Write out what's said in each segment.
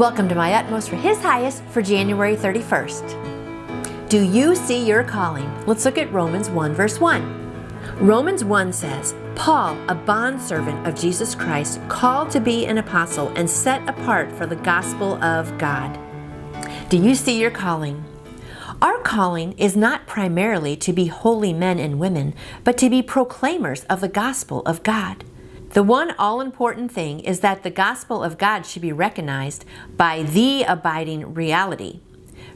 Welcome to My Utmost for His Highest for January 31st. Do you see your calling? Let's look at Romans 1 verse 1. Romans 1 says, Paul, a bondservant of Jesus Christ, called to be an apostle and set apart for the gospel of God. Do you see your calling? Our calling is not primarily to be holy men and women, but to be proclaimers of the gospel of God. The one all-important thing is that the gospel of God should be recognized by the abiding reality.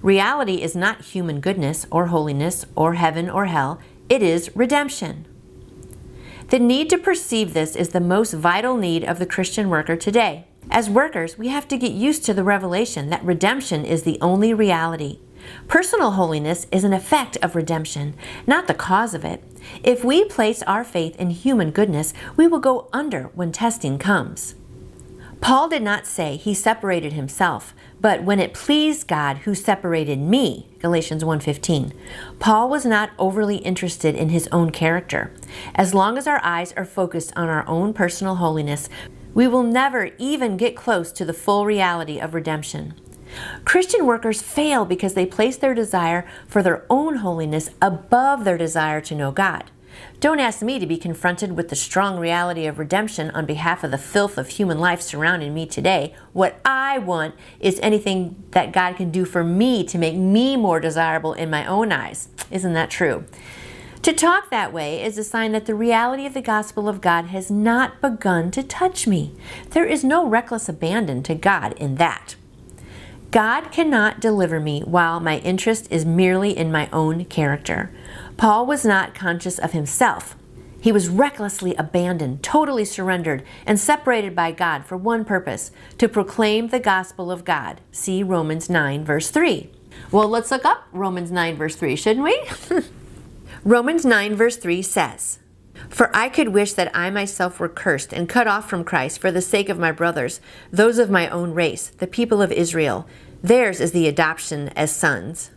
Reality is not human goodness or holiness or heaven or hell. It is redemption. The need to perceive this is the most vital need of the Christian worker today. As workers, we have to get used to the revelation that redemption is the only reality. Personal holiness is an effect of redemption, not the cause of it. If we place our faith in human goodness, we will go under when testing comes. Paul did not say he separated himself, but when it pleased God who separated me, Galatians 1:15. Paul was not overly interested in his own character. As long as our eyes are focused on our own personal holiness, we will never even get close to the full reality of redemption. Christian workers fail because they place their desire for their own holiness above their desire to know God. Don't ask me to be confronted with the strong reality of redemption on behalf of the filth of human life surrounding me today. What I want is anything that God can do for me to make me more desirable in my own eyes. Isn't that true? To talk that way is a sign that the reality of the gospel of God has not begun to touch me. There is no reckless abandon to God in that. God cannot deliver me while my interest is merely in my own character. Paul was not conscious of himself. He was recklessly abandoned, totally surrendered, and separated by God for one purpose, to proclaim the gospel of God. See Romans 9 verse 3. Well, let's look up Romans 9 verse 3, shouldn't we? Romans 9 verse 3 says, For I could wish that I myself were cursed and cut off from Christ for the sake of my brothers, those of my own race, the people of Israel. Theirs is the adoption as sons.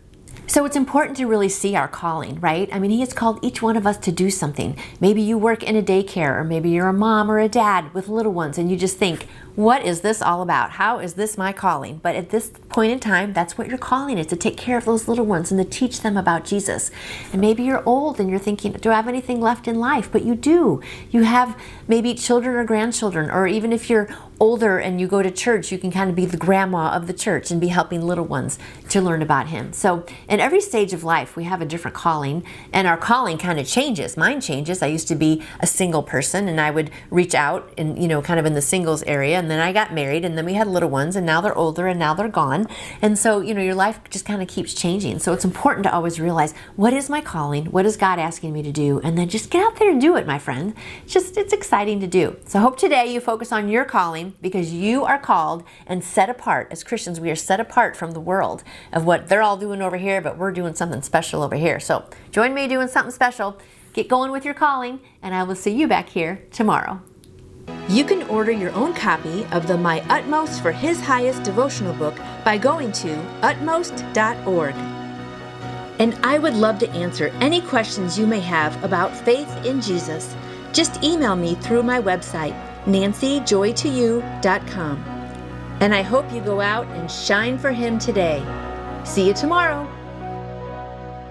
So it's important to really see our calling, right? I mean, He has called each one of us to do something. Maybe you work in a daycare, or maybe you're a mom or a dad with little ones, and you just think, what is this all about? How is this my calling? But at this point in time, that's what your calling is, to take care of those little ones and to teach them about Jesus. And maybe you're old and you're thinking, do I have anything left in life? But you do. You have maybe children or grandchildren, or even if you're older and you go to church, you can kind of be the grandma of the church and be helping little ones to learn about Him. So in every stage of life, we have a different calling, and our calling kind of changes. Mine changes. I used to be a single person, and I would reach out and, kind of in the singles area, and then I got married, and then we had little ones, and now they're older, and now they're gone. And so, your life just kind of keeps changing. So it's important to always realize, what is my calling? What is God asking me to do? And then just get out there and do it, my friend. It's exciting to do. So I hope today you focus on your calling, because you are called and set apart. As Christians, we are set apart from the world of what they're all doing over here, but we're doing something special over here. So join me doing something special. Get going with your calling, and I will see you back here tomorrow. You can order your own copy of the My Utmost for His Highest devotional book by going to utmost.org. And I would love to answer any questions you may have about faith in Jesus. Just email me through my website, nancyjoytoyou.com. And I hope you go out and shine for Him today. See you tomorrow.